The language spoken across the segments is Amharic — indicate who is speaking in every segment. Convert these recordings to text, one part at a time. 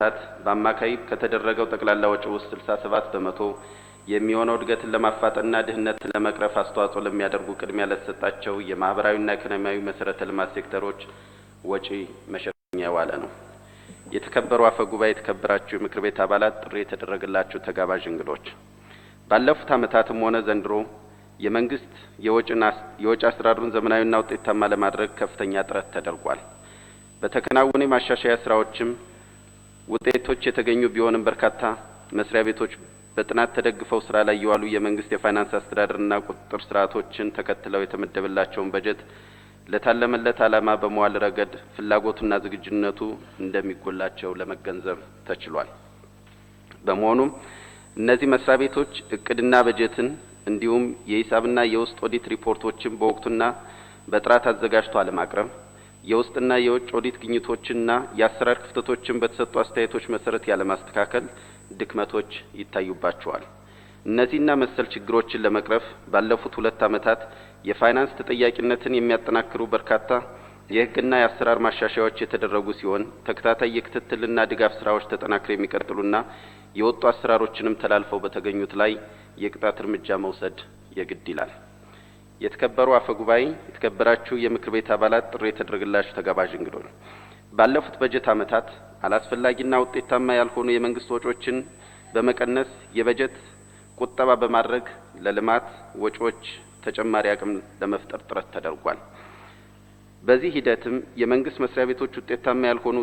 Speaker 1: በአማካይ ከተደረገው ጠቅላላ ወጪ ውስጥ 67 በመቶ የሚሆነው እድገትን ለማፋጠንና ድህነትን ለመቅረፍ አስተዋጽኦ ለሚያደርጉ ቅድሚያ ለተሰጣቸው የማህበራዊና ኢኮኖሚያዊ መሰረተ ልማት ሴክተሮች ወጪ መሸፈኛ የዋለ ነው። የተከበሩ አፈ ጉባኤ፣ የተከበራችሁ የምክር ቤት አባላት፣ ጥሪ የተደረገላችሁ ተጋባዥ እንግዶች፣ ባለፉት ዓመታትም ሆነ ዘንድሮ የመንግስት የወጪ አሰራሩን ዘመናዊና ውጤታማ ለማድረግ ከፍተኛ ጥረት ተደርጓል። በተከናወኑ የማሻሻያ ስራዎችም ውጤቶች የተገኙ ቢሆንም በርካታ መስሪያ ቤቶች በጥናት ተደግፈው ስራ ላይ የዋሉ የመንግስት የፋይናንስ አስተዳደርና ቁጥጥር ስርዓቶችን ተከትለው የተመደበላቸውን በጀት ለታለመለት ዓላማ በመዋል ረገድ ፍላጎቱና ዝግጁነቱ እንደሚጎላቸው ለመገንዘብ ተችሏል። በመሆኑም እነዚህ መስሪያ ቤቶች እቅድና በጀትን እንዲሁም የሂሳብና የውስጥ ኦዲት ሪፖርቶችን በወቅቱና በጥራት አዘጋጅቶ አለማቅረብ፣ የውስጥና የውጭ ኦዲት ግኝቶችንና የአሰራር ክፍተቶችን በተሰጡ አስተያየቶች መሰረት ያለማስተካከል ድክመቶች ይታዩባቸዋል። እነዚህና መሰል ችግሮችን ለመቅረፍ ባለፉት 2 ዓመታት የፋይናንስ ተጠያቂነትን የሚያጠናክሩ በርካታ የህግና የአሰራር ማሻሻያዎች የተደረጉ ሲሆን ተከታታይ የክትትልና ድጋፍ ስራዎች ተጠናክረው የሚቀጥሉና የወጡ አሰራሮችንም ተላልፈው በተገኙት ላይ የቅጣት እርምጃ መውሰድ የግድ ይላል። የተከበሩ አፈ ጉባኤ፣ የተከበራችሁ የምክር ቤት አባላት፣ ጥሪ የተደረገላችሁ ተጋባዥ እንግዶች፣ ባለፉት በጀት ዓመታት አላስፈላጊና ውጤታማ ያልሆኑ የመንግስት ወጪዎችን በመቀነስ የበጀት ቁጠባ በማድረግ ለልማት ወጪዎች ተጨማሪ አቅም ለመፍጠር ጥረት ተደርጓል። በዚህ ሂደትም የመንግስት መስሪያ ቤቶች ውጤታማ ያልሆኑ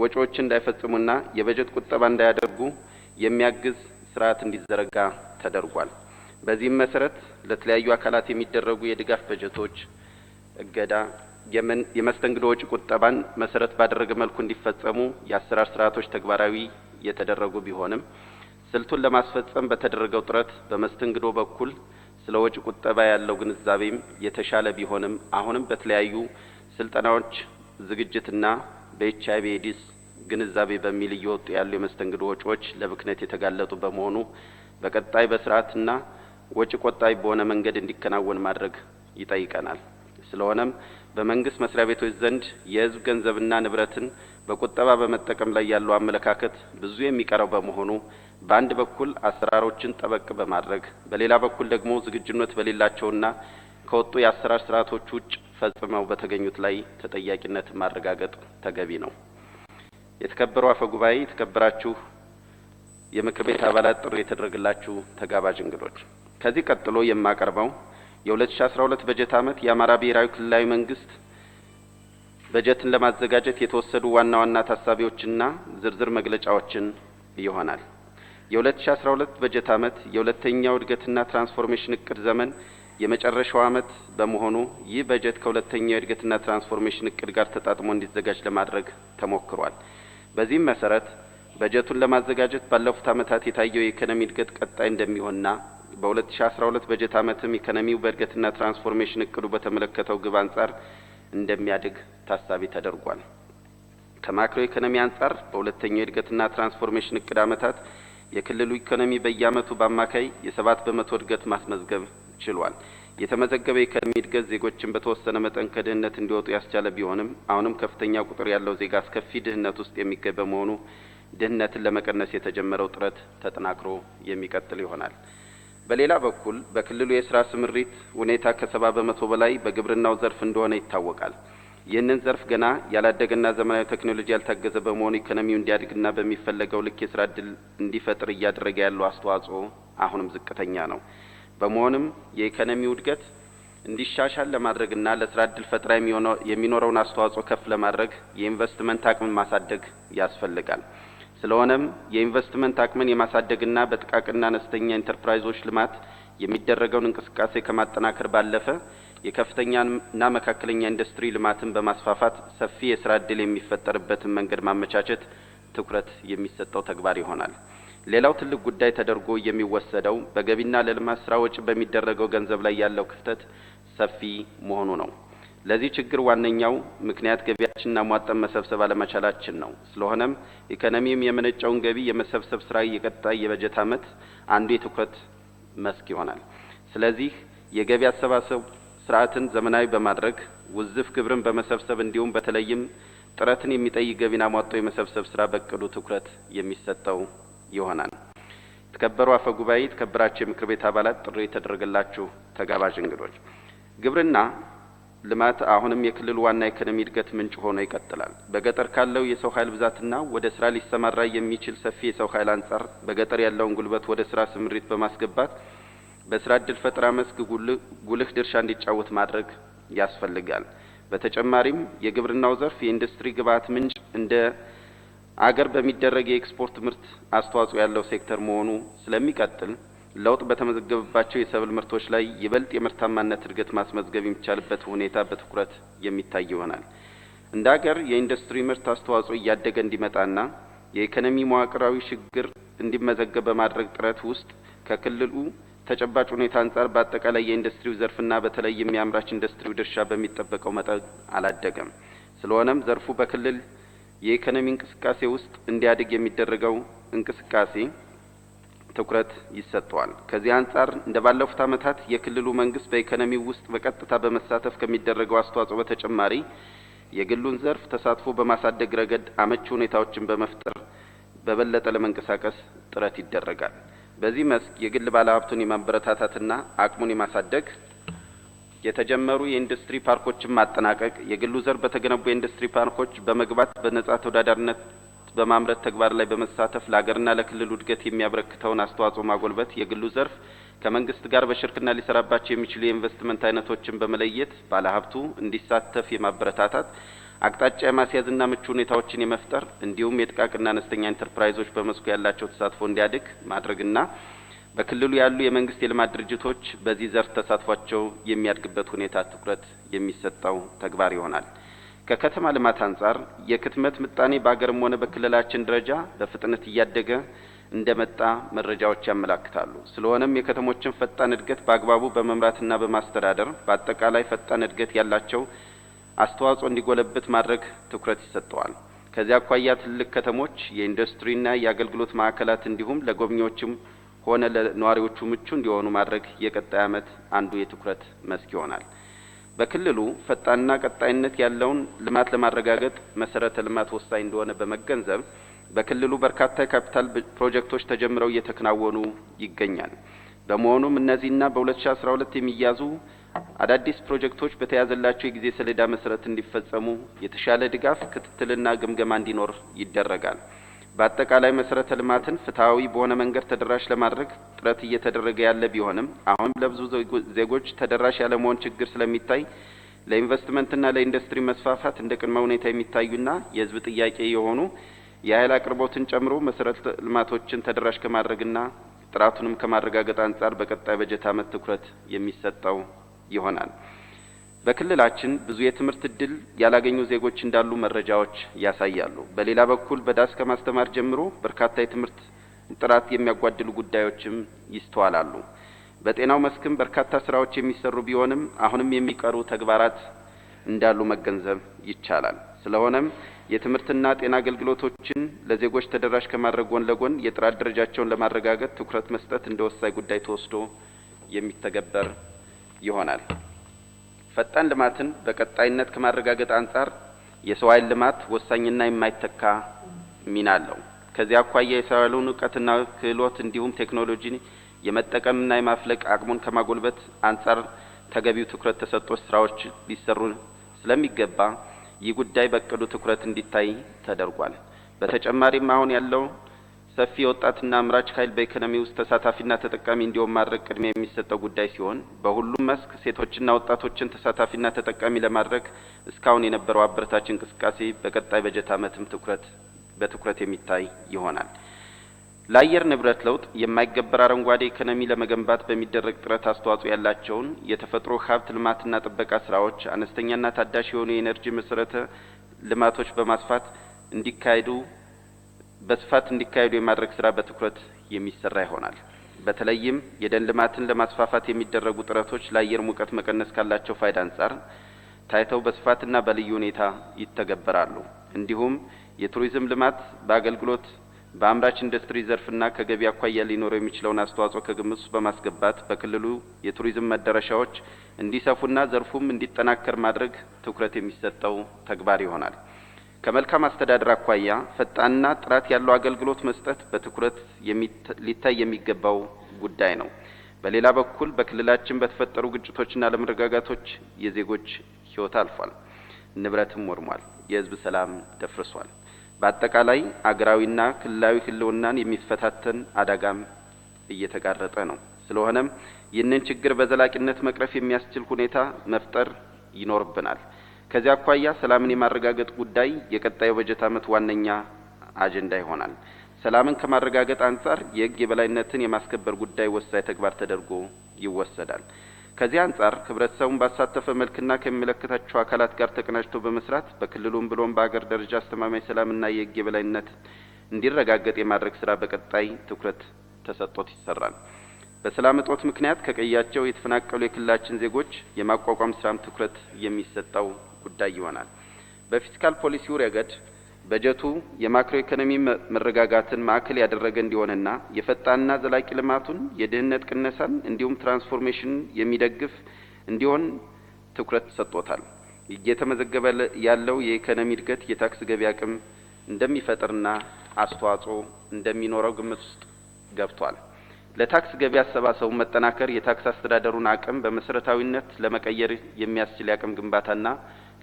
Speaker 1: ወጪዎችን እንዳይፈጽሙና የበጀት ቁጠባ እንዳያደርጉ የሚያግዝ ስርዓት እንዲዘረጋ ተደርጓል። በዚህም መሰረት ለተለያዩ አካላት የሚደረጉ የድጋፍ በጀቶች እገዳ፣ የመስተንግዶ ወጪ ቁጠባን መሰረት ባደረገ መልኩ እንዲፈጸሙ የአሰራር ስርዓቶች ተግባራዊ የተደረጉ ቢሆንም ስልቱን ለማስፈጸም በተደረገው ጥረት በመስተንግዶ በኩል ስለ ወጪ ቁጠባ ያለው ግንዛቤም የተሻለ ቢሆንም አሁንም በተለያዩ ስልጠናዎች ዝግጅትና በኤችአይቪ ኤዲስ ግንዛቤ በሚል እየወጡ ያሉ የመስተንግዶ ወጪዎች ለብክነት የተጋለጡ በመሆኑ በቀጣይ በስርዓትና ወጪ ቆጣቢ በሆነ መንገድ እንዲከናወን ማድረግ ይጠይቀናል። ስለሆነም በመንግስት መስሪያ ቤቶች ዘንድ የህዝብ ገንዘብና ንብረትን በቁጠባ በመጠቀም ላይ ያለው አመለካከት ብዙ የሚቀረው በመሆኑ በአንድ በኩል አሰራሮችን ጠበቅ በማድረግ በሌላ በኩል ደግሞ ዝግጁነት በሌላቸውና ከወጡ የአሰራር ስርዓቶች ውጭ ፈጽመው በተገኙት ላይ ተጠያቂነት ማረጋገጥ ተገቢ ነው። የተከበሩ አፈ ጉባኤ፣ የተከበራችሁ የምክር ቤት አባላት፣ ጥሪ የተደረገላችሁ ተጋባዥ እንግዶች፣ ከዚህ ቀጥሎ የማቀርበው የ2012 በጀት ዓመት የአማራ ብሔራዊ ክልላዊ መንግስት በጀትን ለማዘጋጀት የተወሰዱ ዋና ዋና ታሳቢዎችና ዝርዝር መግለጫዎችን ይሆናል። የ2012 በጀት ዓመት የሁለተኛው እድገትና ትራንስፎርሜሽን እቅድ ዘመን የመጨረሻው ዓመት በመሆኑ ይህ በጀት ከሁለተኛው የእድገትና ትራንስፎርሜሽን እቅድ ጋር ተጣጥሞ እንዲዘጋጅ ለማድረግ ተሞክሯል። በዚህም መሰረት በጀቱን ለማዘጋጀት ባለፉት ዓመታት የታየው የኢኮኖሚ እድገት ቀጣይ እንደሚሆንና በ2012 በጀት ዓመትም ኢኮኖሚው በእድገትና ትራንስፎርሜሽን እቅዱ በተመለከተው ግብ አንጻር እንደሚያድግ ታሳቢ ተደርጓል። ከማክሮ ኢኮኖሚ አንጻር በሁለተኛው የእድገትና ትራንስፎርሜሽን እቅድ ዓመታት የክልሉ ኢኮኖሚ በየዓመቱ በአማካይ የ7 በመቶ እድገት ማስመዝገብ ችሏል። የተመዘገበው የኢኮኖሚ እድገት ዜጎችን በተወሰነ መጠን ከድህነት እንዲወጡ ያስቻለ ቢሆንም አሁንም ከፍተኛ ቁጥር ያለው ዜጋ አስከፊ ድህነት ውስጥ የሚገኝ በመሆኑ ድህነትን ለመቀነስ የተጀመረው ጥረት ተጠናክሮ የሚቀጥል ይሆናል። በሌላ በኩል በክልሉ የስራ ስምሪት ሁኔታ ከ70 በመቶ በላይ በግብርናው ዘርፍ እንደሆነ ይታወቃል። ይህንን ዘርፍ ገና ያላደገና ዘመናዊ ቴክኖሎጂ ያልታገዘ በመሆኑ ኢኮኖሚው እንዲያድግና በሚፈለገው ልክ የስራ እድል እንዲፈጥር እያደረገ ያለው አስተዋጽኦ አሁንም ዝቅተኛ ነው። በመሆኑም የኢኮኖሚው እድገት እንዲሻሻል ለማድረግና ለስራ እድል ፈጠራ የሚኖረውን አስተዋጽኦ ከፍ ለማድረግ የኢንቨስትመንት አቅምን ማሳደግ ያስፈልጋል። ስለሆነም የኢንቨስትመንት አቅምን የማሳደግና በጥቃቅንና አነስተኛ ኢንተርፕራይዞች ልማት የሚደረገውን እንቅስቃሴ ከማጠናከር ባለፈ የከፍተኛና መካከለኛ ኢንዱስትሪ ልማትን በማስፋፋት ሰፊ የስራ እድል የሚፈጠርበትን መንገድ ማመቻቸት ትኩረት የሚሰጠው ተግባር ይሆናል። ሌላው ትልቅ ጉዳይ ተደርጎ የሚወሰደው በገቢና ለልማት ስራ ወጪ በሚደረገው ገንዘብ ላይ ያለው ክፍተት ሰፊ መሆኑ ነው። ለዚህ ችግር ዋነኛው ምክንያት ገቢያችንና ሟጠን መሰብሰብ አለመቻላችን ነው። ስለሆነም ኢኮኖሚም የመነጨውን ገቢ የመሰብሰብ ስራ የቀጣይ የበጀት ዓመት አንዱ የትኩረት መስክ ይሆናል። ስለዚህ የገቢ አሰባሰብ ስርዓትን ዘመናዊ በማድረግ ውዝፍ ግብርን በመሰብሰብ እንዲሁም በተለይም ጥረትን የሚጠይቅ ገቢን አሟጦ የመሰብሰብ ስራ በቅዱ ትኩረት የሚሰጠው ይሆናል። የተከበሩ አፈ ጉባኤ፣ የተከበራችሁ የምክር ቤት አባላት፣ ጥሪ የተደረገላችሁ ተጋባዥ እንግዶች፣ ግብርና ልማት አሁንም የክልሉ ዋና ኢኮኖሚ እድገት ምንጭ ሆኖ ይቀጥላል። በገጠር ካለው የሰው ኃይል ብዛትና ወደ ስራ ሊሰማራ የሚችል ሰፊ የሰው ኃይል አንጻር በገጠር ያለውን ጉልበት ወደ ስራ ስምሪት በማስገባት በስራ እድል ፈጠራ መስክ ጉልህ ድርሻ እንዲጫወት ማድረግ ያስፈልጋል። በተጨማሪም የግብርናው ዘርፍ የኢንዱስትሪ ግብዓት ምንጭ እንደ አገር በሚደረግ የኤክስፖርት ምርት አስተዋጽኦ ያለው ሴክተር መሆኑ ስለሚቀጥል ለውጥ በተመዘገበባቸው የሰብል ምርቶች ላይ ይበልጥ የምርታማነት እድገት ማስመዝገብ የሚቻልበት ሁኔታ በትኩረት የሚታይ ይሆናል። እንደ ሀገር የኢንዱስትሪ ምርት አስተዋጽኦ እያደገ እንዲመጣና የኢኮኖሚ መዋቅራዊ ሽግግር እንዲመዘገብ በማድረግ ጥረት ውስጥ ከክልሉ ተጨባጭ ሁኔታ አንጻር በአጠቃላይ የኢንዱስትሪው ዘርፍና በተለይም የአምራች ኢንዱስትሪው ድርሻ በሚጠበቀው መጠን አላደገም። ስለሆነም ዘርፉ በክልል የኢኮኖሚ እንቅስቃሴ ውስጥ እንዲያድግ የሚደረገው እንቅስቃሴ ትኩረት ይሰጠዋል። ከዚህ አንጻር እንደ ባለፉት ዓመታት የክልሉ መንግስት በኢኮኖሚው ውስጥ በቀጥታ በመሳተፍ ከሚደረገው አስተዋጽኦ በተጨማሪ የግሉን ዘርፍ ተሳትፎ በማሳደግ ረገድ አመቺ ሁኔታዎችን በመፍጠር በበለጠ ለመንቀሳቀስ ጥረት ይደረጋል። በዚህ መስክ የግል ባለሀብቱን የማበረታታትና አቅሙን የማሳደግ የተጀመሩ የኢንዱስትሪ ፓርኮችን ማጠናቀቅ፣ የግሉ ዘርፍ በተገነቡ የኢንዱስትሪ ፓርኮች በመግባት በነጻ ተወዳዳሪነት በማምረት ተግባር ላይ በመሳተፍ ለሀገርና ለክልሉ እድገት የሚያበረክተውን አስተዋጽኦ ማጎልበት፣ የግሉ ዘርፍ ከመንግስት ጋር በሽርክና ሊሰራባቸው የሚችሉ የኢንቨስትመንት አይነቶችን በመለየት ባለሀብቱ እንዲሳተፍ የማበረታታት አቅጣጫ የማስያዝና ምቹ ሁኔታዎችን የመፍጠር እንዲሁም የጥቃቅንና አነስተኛ ኢንተርፕራይዞች በመስኩ ያላቸው ተሳትፎ እንዲያድግ ማድረግና በክልሉ ያሉ የመንግስት የልማት ድርጅቶች በዚህ ዘርፍ ተሳትፏቸው የሚያድግበት ሁኔታ ትኩረት የሚሰጠው ተግባር ይሆናል። ከከተማ ልማት አንጻር የክትመት ምጣኔ በአገርም ሆነ በክልላችን ደረጃ በፍጥነት እያደገ እንደመጣ መረጃዎች ያመላክታሉ። ስለሆነም የከተሞችን ፈጣን እድገት በአግባቡ በመምራትና በማስተዳደር በአጠቃላይ ፈጣን እድገት ያላቸው አስተዋጽኦ እንዲጎለብት ማድረግ ትኩረት ይሰጠዋል። ከዚያ አኳያ ትልቅ ከተሞች የኢንዱስትሪና የአገልግሎት ማዕከላት እንዲሁም ለጎብኚዎችም ሆነ ለነዋሪዎቹ ምቹ እንዲሆኑ ማድረግ የቀጣይ ዓመት አንዱ የትኩረት መስክ ይሆናል። በክልሉ ፈጣንና ቀጣይነት ያለውን ልማት ለማረጋገጥ መሰረተ ልማት ወሳኝ እንደሆነ በመገንዘብ በክልሉ በርካታ የካፒታል ፕሮጀክቶች ተጀምረው እየተከናወኑ ይገኛል። በመሆኑም እነዚህና በ2012 የሚያዙ አዳዲስ ፕሮጀክቶች በተያዘላቸው የጊዜ ሰሌዳ መሰረት እንዲፈጸሙ የተሻለ ድጋፍ፣ ክትትልና ግምገማ እንዲኖር ይደረጋል። በአጠቃላይ መሰረተ ልማትን ፍትሃዊ በሆነ መንገድ ተደራሽ ለማድረግ ጥረት እየተደረገ ያለ ቢሆንም አሁንም ለብዙ ዜጎች ተደራሽ ያለመሆን ችግር ስለሚታይ ለኢንቨስትመንትና ለኢንዱስትሪ መስፋፋት እንደ ቅድመ ሁኔታ የሚታዩና የህዝብ ጥያቄ የሆኑ የኃይል አቅርቦትን ጨምሮ መሰረተ ልማቶችን ተደራሽ ከማድረግና ጥራቱንም ከማረጋገጥ አንጻር በቀጣይ በጀት ዓመት ትኩረት የሚሰጠው ይሆናል። በክልላችን ብዙ የትምህርት እድል ያላገኙ ዜጎች እንዳሉ መረጃዎች ያሳያሉ። በሌላ በኩል በዳስ ከማስተማር ጀምሮ በርካታ የትምህርት ጥራት የሚያጓድሉ ጉዳዮችም ይስተዋላሉ። በጤናው መስክም በርካታ ስራዎች የሚሰሩ ቢሆንም አሁንም የሚቀሩ ተግባራት እንዳሉ መገንዘብ ይቻላል። ስለሆነም የትምህርትና ጤና አገልግሎቶችን ለዜጎች ተደራሽ ከማድረግ ጎን ለጎን የጥራት ደረጃቸውን ለማረጋገጥ ትኩረት መስጠት እንደ ወሳኝ ጉዳይ ተወስዶ የሚተገበር ይሆናል። ፈጣን ልማትን በቀጣይነት ከማረጋገጥ አንጻር የሰው ኃይል ልማት ወሳኝና የማይተካ ሚና አለው። ከዚያ አኳያ የሰው ኃይሉን እውቀትና ክህሎት እንዲሁም ቴክኖሎጂን የመጠቀምና የማፍለቅ አቅሙን ከማጎልበት አንጻር ተገቢው ትኩረት ተሰጥቶ ስራዎች ሊሰሩ ስለሚገባ ይህ ጉዳይ በቅዱ ትኩረት እንዲታይ ተደርጓል። በተጨማሪም አሁን ያለው ሰፊ ወጣትና አምራች ኃይል በኢኮኖሚ ውስጥ ተሳታፊና ተጠቃሚ እንዲሆን ማድረግ ቅድሚያ የሚሰጠው ጉዳይ ሲሆን በሁሉም መስክ ሴቶችና ወጣቶችን ተሳታፊና ተጠቃሚ ለማድረግ እስካሁን የነበረው አበረታች እንቅስቃሴ በቀጣይ በጀት ዓመትም በትኩረት የሚታይ ይሆናል። ለአየር ንብረት ለውጥ የማይገበር አረንጓዴ ኢኮኖሚ ለመገንባት በሚደረግ ጥረት አስተዋጽኦ ያላቸውን የተፈጥሮ ሀብት ልማትና ጥበቃ ስራዎች አነስተኛና ታዳሽ የሆኑ የኤነርጂ መሰረተ ልማቶች በስፋት እንዲካሄዱ የማድረግ ስራ በትኩረት የሚሰራ ይሆናል። በተለይም የደን ልማትን ለማስፋፋት የሚደረጉ ጥረቶች ለአየር ሙቀት መቀነስ ካላቸው ፋይዳ አንጻር ታይተው በስፋትና በልዩ ሁኔታ ይተገበራሉ። እንዲሁም የቱሪዝም ልማት በአገልግሎት በአምራች ኢንዱስትሪ ዘርፍና ከገቢ አኳያ ሊኖረው የሚችለውን አስተዋጽኦ ከግምት ውስጥ በማስገባት በክልሉ የቱሪዝም መዳረሻዎች እንዲሰፉና ዘርፉም እንዲጠናከር ማድረግ ትኩረት የሚሰጠው ተግባር ይሆናል። ከመልካም አስተዳደር አኳያ ፈጣንና ጥራት ያለው አገልግሎት መስጠት በትኩረት ሊታይ የሚገባው ጉዳይ ነው። በሌላ በኩል በክልላችን በተፈጠሩ ግጭቶችና አለመረጋጋቶች የዜጎች ሕይወት አልፏል፣ ንብረትም ወድሟል፣ የሕዝብ ሰላም ደፍርሷል። በአጠቃላይ አገራዊና ክልላዊ ህልውናን የሚፈታተን አደጋም እየተጋረጠ ነው። ስለሆነም ይህንን ችግር በዘላቂነት መቅረፍ የሚያስችል ሁኔታ መፍጠር ይኖርብናል። ከዚያ አኳያ ሰላምን የማረጋገጥ ጉዳይ የቀጣዩ በጀት ዓመት ዋነኛ አጀንዳ ይሆናል። ሰላምን ከማረጋገጥ አንጻር የህግ የበላይነትን የማስከበር ጉዳይ ወሳኝ ተግባር ተደርጎ ይወሰዳል። ከዚህ አንጻር ህብረተሰቡን ባሳተፈ መልክና ከሚመለከታቸው አካላት ጋር ተቀናጅቶ በመስራት በክልሉም ብሎም በአገር ደረጃ አስተማማኝ ሰላምና የህግ የበላይነት እንዲረጋገጥ የማድረግ ስራ በቀጣይ ትኩረት ተሰጥቶት ይሰራል። በሰላም እጦት ምክንያት ከቀያቸው የተፈናቀሉ የክልላችን ዜጎች የማቋቋም ስራም ትኩረት የሚሰጠው ጉዳይ ይሆናል። በፊስካል ፖሊሲው ረገድ በጀቱ የማክሮ ኢኮኖሚ መረጋጋትን ማዕከል ያደረገ እንዲሆንና የፈጣንና ዘላቂ ልማቱን የድህነት ቅነሳን እንዲሁም ትራንስፎርሜሽን የሚደግፍ እንዲሆን ትኩረት ተሰጥቶታል። እየተመዘገበ ያለው የኢኮኖሚ እድገት የታክስ ገቢ አቅም እንደሚፈጥርና አስተዋጽኦ እንደሚኖረው ግምት ውስጥ ገብቷል። ለታክስ ገቢ አሰባሰቡ መጠናከር የታክስ አስተዳደሩን አቅም በመሰረታዊነት ለመቀየር የሚያስችል የአቅም ግንባታና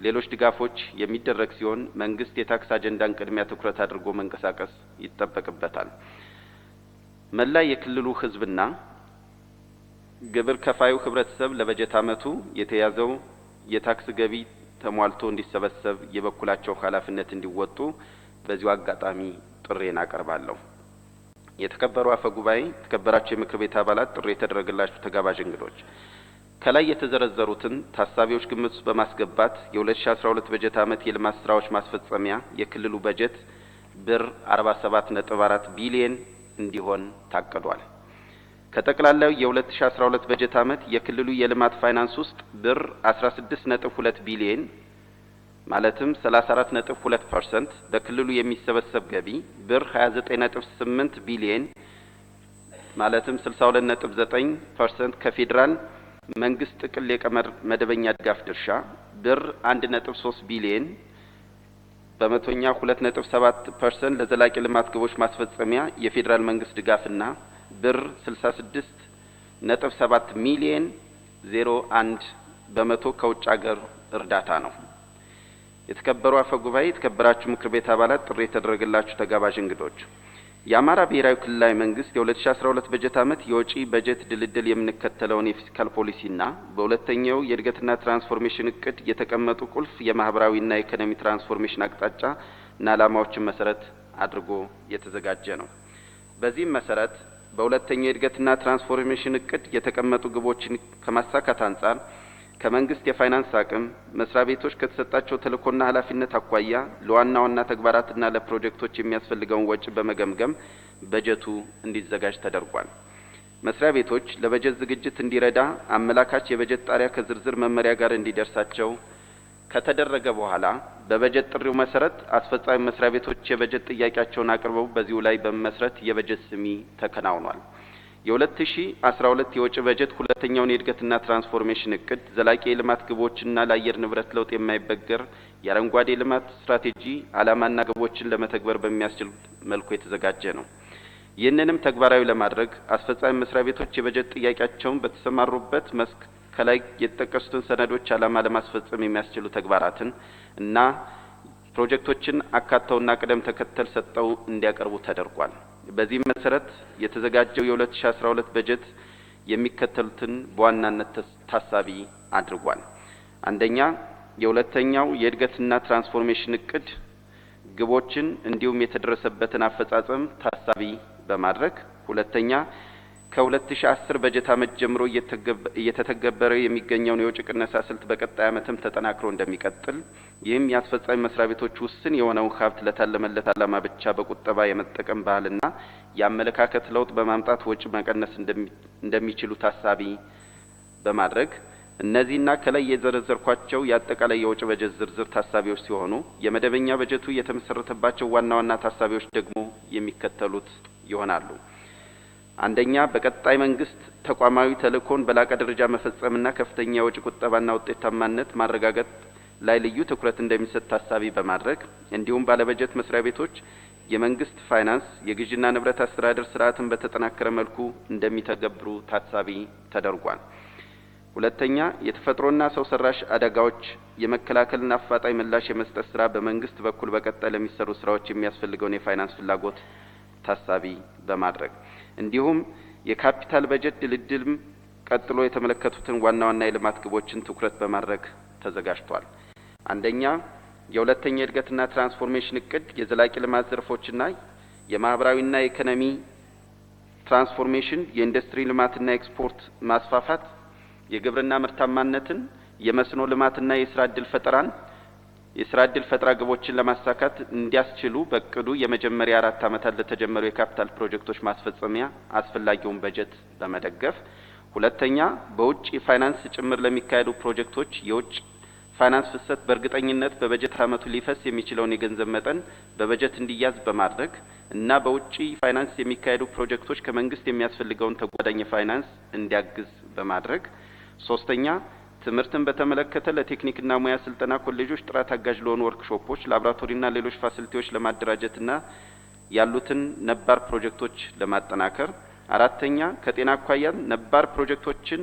Speaker 1: ሌሎች ድጋፎች የሚደረግ ሲሆን መንግስት የታክስ አጀንዳን ቅድሚያ ትኩረት አድርጎ መንቀሳቀስ ይጠበቅበታል። መላ የክልሉ ህዝብና ግብር ከፋዩ ህብረተሰብ ለበጀት ዓመቱ የተያዘው የታክስ ገቢ ተሟልቶ እንዲሰበሰብ የበኩላቸው ኃላፊነት እንዲወጡ በዚሁ አጋጣሚ ጥሬን አቀርባለሁ። የተከበሩ አፈ ጉባኤ፣ የተከበራቸው የምክር ቤት አባላት፣ ጥሪ የተደረገላችሁ ተጋባዥ እንግዶች፣ ከላይ የተዘረዘሩትን ታሳቢዎች ግምት ውስጥ በማስገባት የ2012 በጀት ዓመት የልማት ስራዎች ማስፈጸሚያ የክልሉ በጀት ብር 47.4 ቢሊዮን እንዲሆን ታቅዷል። ከጠቅላላው የ2012 በጀት ዓመት የክልሉ የልማት ፋይናንስ ውስጥ ብር 16.2 ቢሊዮን ማለትም 34.2% በክልሉ የሚሰበሰብ ገቢ ብር 29.8 ቢሊዮን ማለትም 62.9% ከፌዴራል መንግስት ጥቅል የቀመር መደበኛ ድጋፍ ድርሻ ብር 1.3 ቢሊዮን በመቶኛ 2.7% ለዘላቂ ልማት ግቦች ማስፈጸሚያ የፌዴራል መንግስት ድጋፍና ብር 66.7 ሚሊዮን 01 በመቶ ከውጭ ሀገር እርዳታ ነው። የተከበሩ አፈ ጉባኤ፣ የተከበራችሁ ምክር ቤት አባላት፣ ጥሪ የተደረገላችሁ ተጋባዥ እንግዶች፣ የአማራ ብሔራዊ ክልላዊ መንግስት የ2012 በጀት ዓመት የወጪ በጀት ድልድል የምንከተለውን የፊስካል ፖሊሲና በሁለተኛው የእድገትና ትራንስፎርሜሽን እቅድ የተቀመጡ ቁልፍ የማህበራዊና የኢኮኖሚ ትራንስፎርሜሽን አቅጣጫና ዓላማዎችን መሰረት አድርጎ የተዘጋጀ ነው። በዚህም መሰረት በሁለተኛው የእድገትና ትራንስፎርሜሽን እቅድ የተቀመጡ ግቦችን ከማሳካት አንጻር ከመንግስት የፋይናንስ አቅም መስሪያ ቤቶች ከተሰጣቸው ተልእኮና ኃላፊነት አኳያ ለዋና ዋና ተግባራትና ለፕሮጀክቶች የሚያስፈልገውን ወጪ በመገምገም በጀቱ እንዲዘጋጅ ተደርጓል። መስሪያ ቤቶች ለበጀት ዝግጅት እንዲረዳ አመላካች የበጀት ጣሪያ ከዝርዝር መመሪያ ጋር እንዲደርሳቸው ከተደረገ በኋላ በበጀት ጥሪው መሰረት አስፈጻሚ መስሪያ ቤቶች የበጀት ጥያቄያቸውን አቅርበው በዚሁ ላይ በመመስረት የበጀት ስሚ ተከናውኗል። የ2012 የወጪ በጀት ሁለተኛውን የእድገትና ትራንስፎርሜሽን እቅድ ዘላቂ የልማት ግቦችና ለአየር ንብረት ለውጥ የማይበገር የአረንጓዴ ልማት ስትራቴጂ ዓላማና ግቦችን ለመተግበር በሚያስችል መልኩ የተዘጋጀ ነው። ይህንንም ተግባራዊ ለማድረግ አስፈጻሚ መስሪያ ቤቶች የበጀት ጥያቄያቸውን በተሰማሩበት መስክ ከላይ የተጠቀሱትን ሰነዶች ዓላማ ለማስፈጸም የሚያስችሉ ተግባራትን እና ፕሮጀክቶችን አካተውና ቅደም ተከተል ሰጠው እንዲያቀርቡ ተደርጓል። በዚህ መሰረት የተዘጋጀው የ2012 በጀት የሚከተሉትን በዋናነት ታሳቢ አድርጓል። አንደኛ፣ የሁለተኛው የእድገትና ትራንስፎርሜሽን እቅድ ግቦችን እንዲሁም የተደረሰበትን አፈጻጸም ታሳቢ በማድረግ፣ ሁለተኛ፣ ከ2010 በጀት ዓመት ጀምሮ እየተተገበረ የሚገኘውን የወጪ ቅነሳ ስልት በቀጣይ ዓመትም ተጠናክሮ እንደሚቀጥል፣ ይህም የአስፈጻሚ መስሪያ ቤቶች ውስን የሆነውን ሀብት ለታለመለት ዓላማ ብቻ በቁጠባ የመጠቀም ባህልና የአመለካከት ለውጥ በማምጣት ወጪ መቀነስ እንደሚችሉ ታሳቢ በማድረግ እነዚህና ከላይ የዘረዘርኳቸው የአጠቃላይ የወጪ በጀት ዝርዝር ታሳቢዎች ሲሆኑ የመደበኛ በጀቱ የተመሰረተባቸው ዋና ዋና ታሳቢዎች ደግሞ የሚከተሉት ይሆናሉ። አንደኛ፣ በቀጣይ መንግስት ተቋማዊ ተልእኮን በላቀ ደረጃ መፈጸምና ከፍተኛ የወጪ ቁጠባና ውጤታማነት ማረጋገጥ ላይ ልዩ ትኩረት እንደሚሰጥ ታሳቢ በማድረግ እንዲሁም ባለበጀት መስሪያ ቤቶች የመንግስት ፋይናንስ የግዥና ንብረት አስተዳደር ስርዓትን በተጠናከረ መልኩ እንደሚተገብሩ ታሳቢ ተደርጓል። ሁለተኛ የተፈጥሮና ሰው ሰራሽ አደጋዎች የመከላከልና አፋጣኝ ምላሽ የመስጠት ስራ በመንግስት በኩል በቀጣይ ለሚሰሩ ስራዎች የሚያስፈልገውን የፋይናንስ ፍላጎት ታሳቢ በማድረግ እንዲሁም የካፒታል በጀት ድልድልም ቀጥሎ የተመለከቱትን ዋና ዋና የልማት ግቦችን ትኩረት በማድረግ ተዘጋጅቷል። አንደኛ የሁለተኛ እድገትና ትራንስፎርሜሽን እቅድ የዘላቂ ልማት ዘርፎችና የማህበራዊና የኢኮኖሚ ትራንስፎርሜሽን የኢንዱስትሪ ልማትና ኤክስፖርት ማስፋፋት የግብርና ምርታማነትን የመስኖ ልማትና የስራ ዕድል ፈጠራ ግቦችን ለማሳካት እንዲያስችሉ በእቅዱ የመጀመሪያ 4 ዓመታት ለተጀመሩ የካፒታል ፕሮጀክቶች ማስፈጸሚያ አስፈላጊውን በጀት በመደገፍ ሁለተኛ በውጭ ፋይናንስ ጭምር ለሚካሄዱ ፕሮጀክቶች የውጭ ፋይናንስ ፍሰት በእርግጠኝነት በበጀት ዓመቱ ሊፈስ የሚችለውን የገንዘብ መጠን በበጀት እንዲያዝ በማድረግ እና በውጭ ፋይናንስ የሚካሄዱ ፕሮጀክቶች ከመንግስት የሚያስፈልገውን ተጓዳኝ ፋይናንስ እንዲያግዝ በማድረግ ሶስተኛ ትምህርትን በተመለከተ ለቴክኒክና ሙያ ስልጠና ኮሌጆች ጥራት አጋዥ ለሆኑ ወርክሾፖች ላቦራቶሪና ሌሎች ፋሲሊቲዎች ለማደራጀትና ያሉትን ነባር ፕሮጀክቶች ለማጠናከር አራተኛ ከጤና አኳያ ነባር ፕሮጀክቶችን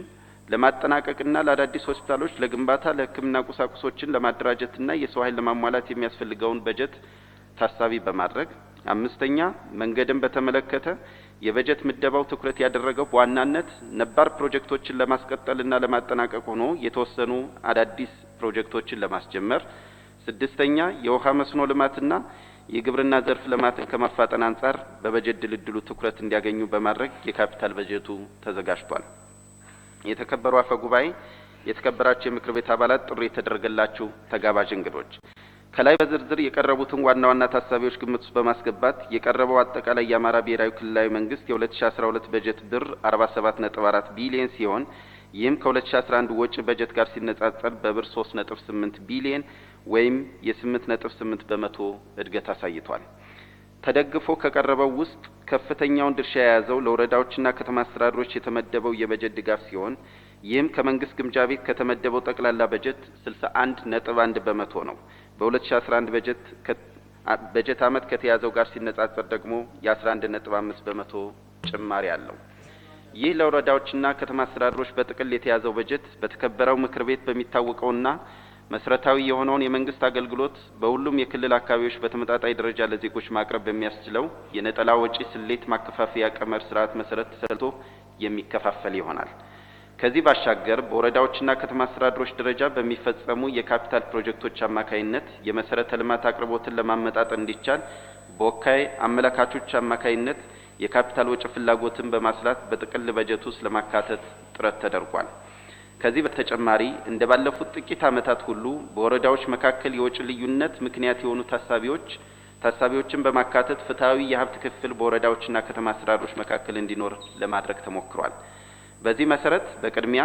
Speaker 1: ለማጠናቀቅና ለአዳዲስ ሆስፒታሎች ለግንባታ ለሕክምና ቁሳቁሶችን ለማደራጀትና የሰው ኃይል ለማሟላት የሚያስፈልገውን በጀት ታሳቢ በማድረግ አምስተኛ መንገድን በተመለከተ የበጀት ምደባው ትኩረት ያደረገው በዋናነት ነባር ፕሮጀክቶችን ለማስቀጠልና ለማጠናቀቅ ሆኖ የተወሰኑ አዳዲስ ፕሮጀክቶችን ለማስጀመር ስድስተኛ የውሃ መስኖ ልማትና የግብርና ዘርፍ ልማትን ከማፋጠን አንጻር በበጀት ድልድሉ ትኩረት እንዲያገኙ በማድረግ የካፒታል በጀቱ ተዘጋጅቷል። የተከበሩ አፈ ጉባኤ፣ የተከበራችሁ የምክር ቤት አባላት፣ ጥሪ የተደረገላችሁ ተጋባዥ እንግዶች ከላይ በዝርዝር የቀረቡትን ዋና ዋና ታሳቢዎች ግምት ውስጥ በማስገባት የቀረበው አጠቃላይ የአማራ ብሔራዊ ክልላዊ መንግስት የ2012 በጀት ብር 47.4 ቢሊዮን ሲሆን ይህም ከ2011 ወጪ በጀት ጋር ሲነጻጸር በብር 3.8 ቢሊዮን ወይም የ8.8 በመቶ እድገት አሳይቷል። ተደግፎ ከቀረበው ውስጥ ከፍተኛውን ድርሻ የያዘው ለወረዳዎችና ከተማ አስተዳደሮች የተመደበው የበጀት ድጋፍ ሲሆን ይህም ከመንግስት ግምጃ ቤት ከተመደበው ጠቅላላ በጀት 61.1 በመቶ ነው። በ2011 በጀት ዓመት ከተያዘው ጋር ሲነጻጸር ደግሞ የ11.5 በመቶ ጭማሪ አለው። ይህ ለወረዳዎችና ከተማ አስተዳደሮች በጥቅል የተያዘው በጀት በተከበረው ምክር ቤት በሚታወቀውና መሰረታዊ የሆነውን የመንግስት አገልግሎት በሁሉም የክልል አካባቢዎች በተመጣጣኝ ደረጃ ለዜጎች ማቅረብ በሚያስችለው የነጠላ ወጪ ስሌት ማከፋፈያ ቀመር ስርዓት መሰረት ተሰልቶ የሚከፋፈል ይሆናል። ከዚህ ባሻገር በወረዳዎችና ከተማ አስተዳደሮች ደረጃ በሚፈጸሙ የካፒታል ፕሮጀክቶች አማካይነት የመሰረተ ልማት አቅርቦትን ለማመጣጠን እንዲቻል በወካይ አመላካቾች አማካይነት የካፒታል ወጪ ፍላጎትን በማስላት በጥቅል በጀት ውስጥ ለማካተት ጥረት ተደርጓል። ከዚህ በተጨማሪ እንደባለፉት ጥቂት ዓመታት ሁሉ በወረዳዎች መካከል የወጪ ልዩነት ምክንያት የሆኑ ታሳቢዎችን በማካተት ፍትሃዊ የሀብት ክፍል በወረዳዎችና ከተማ አስተዳደሮች መካከል እንዲኖር ለማድረግ ተሞክሯል። በዚህ መሰረት በቅድሚያ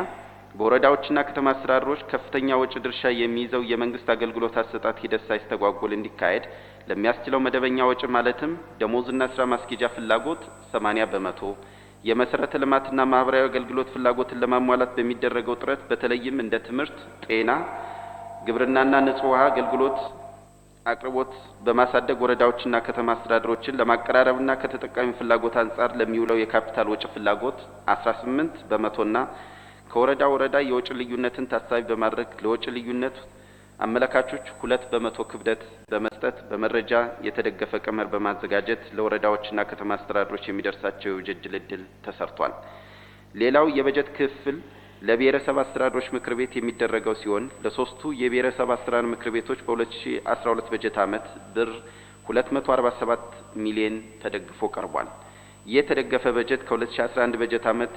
Speaker 1: በወረዳዎችና ከተማ አስተዳደሮች ከፍተኛ ወጪ ድርሻ የሚይዘው የመንግስት አገልግሎት አሰጣጥ ሂደት ሳይስተጓጎል እንዲካሄድ ለሚያስችለው መደበኛ ወጪ ማለትም ደሞዝና ስራ ማስኬጃ ፍላጎት 80 በመቶ የመሰረተ ልማትና ማህበራዊ አገልግሎት ፍላጎትን ለማሟላት በሚደረገው ጥረት በተለይም እንደ ትምህርት፣ ጤና፣ ግብርናና ንጹህ ውሃ አገልግሎት አቅርቦት በማሳደግ ወረዳዎችና ከተማ አስተዳደሮችን ለማቀራረብና ከተጠቃሚ ፍላጎት አንጻር ለሚውለው የካፒታል ወጪ ፍላጎት 18 በመቶና ከወረዳ ወረዳ የወጪ ልዩነትን ታሳቢ በማድረግ ለወጪ ልዩነት አመላካቾች 2 በመቶ ክብደት በመስጠት በመረጃ የተደገፈ ቀመር በማዘጋጀት ለወረዳዎችና ከተማ አስተዳደሮች የሚደርሳቸው የበጀት ድልድል ተሰርቷል። ሌላው የበጀት ክፍል ለብሔረሰብ አስተዳደሮች ምክር ቤት የሚደረገው ሲሆን ለሶስቱ የብሔረሰብ አስተዳደር ምክር ቤቶች በ2012 በጀት ዓመት ብር 247 ሚሊዮን ተደግፎ ቀርቧል። ይህ የተደገፈ በጀት ከ2011 በጀት ዓመት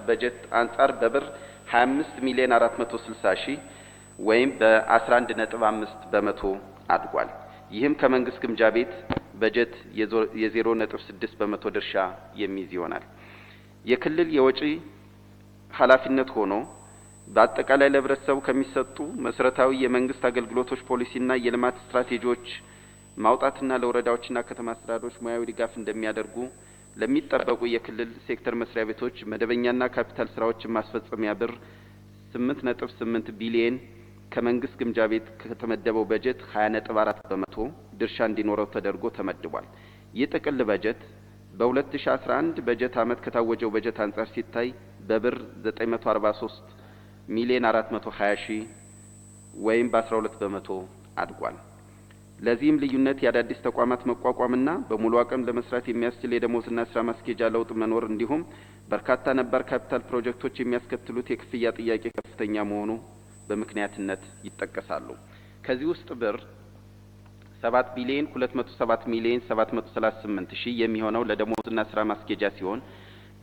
Speaker 1: በጀት አንጻር በብር 25 ሚሊዮን 460 ሺህ ወይም በ11.5 በመቶ አድጓል። ይህም ከመንግስት ግምጃ ቤት በጀት የ0.6 በመቶ ድርሻ የሚይዝ ይሆናል። የክልል የወጪ ኃላፊነት ሆኖ በአጠቃላይ ለህብረተሰቡ ከሚሰጡ መሰረታዊ የመንግስት አገልግሎቶች ፖሊሲና የልማት ስትራቴጂዎች ማውጣትና ለወረዳዎችና ከተማ አስተዳደሮች ሙያዊ ድጋፍ እንደሚያደርጉ ለሚጠበቁ የክልል ሴክተር መስሪያ ቤቶች መደበኛና ካፒታል ስራዎችን ማስፈጸሚያ ብር 8.8 ቢሊዮን ከመንግስት ግምጃ ቤት ከተመደበው በጀት 20.4 በመቶ ድርሻ እንዲኖረው ተደርጎ ተመድቧል። ይህ ጥቅል በጀት በ2011 በጀት ዓመት ከታወጀው በጀት አንጻር ሲታይ በብር 943 ሚሊዮን 420 ሺህ ወይም በ12 በመቶ አድጓል። ለዚህም ልዩነት የአዳዲስ ተቋማት መቋቋምና በሙሉ አቅም ለመስራት የሚያስችል የደሞዝና ስራ ማስኬጃ ለውጥ መኖር እንዲሁም በርካታ ነባር ካፒታል ፕሮጀክቶች የሚያስከትሉት የክፍያ ጥያቄ ከፍተኛ መሆኑ በምክንያትነት ይጠቀሳሉ። ከዚህ ውስጥ ብር 7 ቢሊዮን 207 ሚሊዮን 738 ሺህ የሚሆነው ለደሞዝና ስራ ማስኬጃ ሲሆን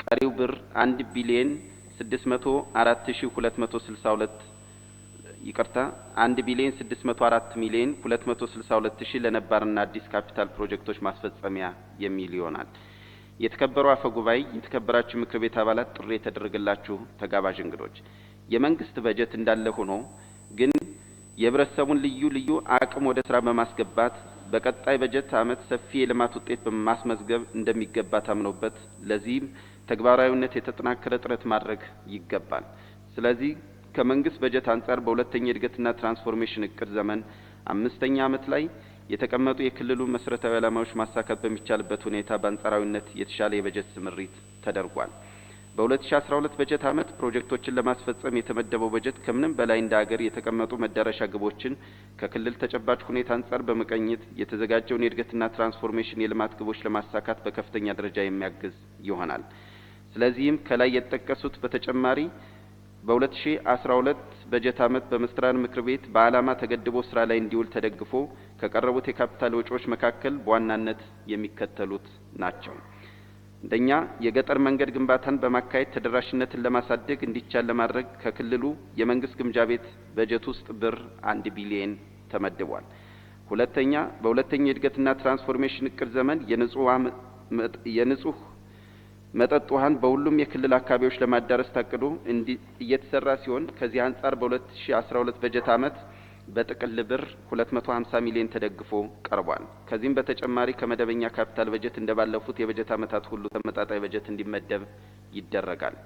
Speaker 1: ቀሪው ብር 1 ቢሊዮን 604 ሺህ 262 1 ቢሊዮን 604 ሚሊዮን 262 ሺህ ለነባርና አዲስ ካፒታል ፕሮጀክቶች ማስፈጸሚያ የሚል ይሆናል። የተከበሩ አፈ ጉባኤ፣ የተከበራችሁ ምክር ቤት አባላት፣ ጥሪ የተደረገላችሁ ተጋባዥ እንግዶች፣ የመንግስት በጀት እንዳለ ሆኖ ግን የህብረተሰቡን ልዩ አቅም ወደ ስራ በማስገባት በቀጣይ በጀት ዓመት ሰፊ የልማት ውጤት በማስመዝገብ እንደሚገባ ታምኖበት ለዚህም ተግባራዊነት የተጠናከረ ጥረት ማድረግ ይገባል። ስለዚህ ከመንግስት በጀት አንጻር በሁለተኛ የእድገትና ትራንስፎርሜሽን እቅድ ዘመን 5ኛ ዓመት ላይ የተቀመጡ የክልሉ መሰረታዊ ዓላማዎች ማሳካት በሚቻልበት ሁኔታ በአንጻራዊነት የተሻለ የበጀት ስምሪት ተደርጓል። በ2012 በጀት ዓመት ፕሮጀክቶችን ለማስፈጸም የተመደበው በጀት ከምንም በላይ እንደ ሀገር የተቀመጡ መዳረሻ ግቦችን ከክልል ተጨባጭ ሁኔታ አንጻር በመቀኘት የተዘጋጀውን የእድገትና ትራንስፎርሜሽን የልማት ግቦች ለማሳካት በከፍተኛ ደረጃ የሚያግዝ ይሆናል። ስለዚህም ከላይ የተጠቀሱት በተጨማሪ በ2012 በጀት ዓመት በመስተዳድር ምክር ቤት በዓላማ ተገድቦ ስራ ላይ እንዲውል ተደግፎ ከቀረቡት የካፒታል ወጪዎች መካከል በዋናነት የሚከተሉት ናቸው። አንደኛ፣ የገጠር መንገድ ግንባታን በማካሄድ ተደራሽነትን ለማሳደግ እንዲቻል ለማድረግ ከክልሉ የመንግስት ግምጃ ቤት በጀት ውስጥ ብር 1 ቢሊዮን ተመድቧል። ሁለተኛ፣ በሁለተኛ የእድገትና ትራንስፎርሜሽን እቅድ ዘመን የንጹህ መጠጥ ውሃን በሁሉም የክልል አካባቢዎች ለማዳረስ ታቅዶ እየተሰራ ሲሆን ከዚህ አንጻር በ2012 በጀት ዓመት በጥቅል ብር 250 ሚሊዮን ተደግፎ ቀርቧል። ከዚህም በተጨማሪ ከመደበኛ ካፒታል በጀት እንደባለፉት የበጀት ዓመታት ሁሉ ተመጣጣኝ በጀት እንዲመደብ ይደረጋል።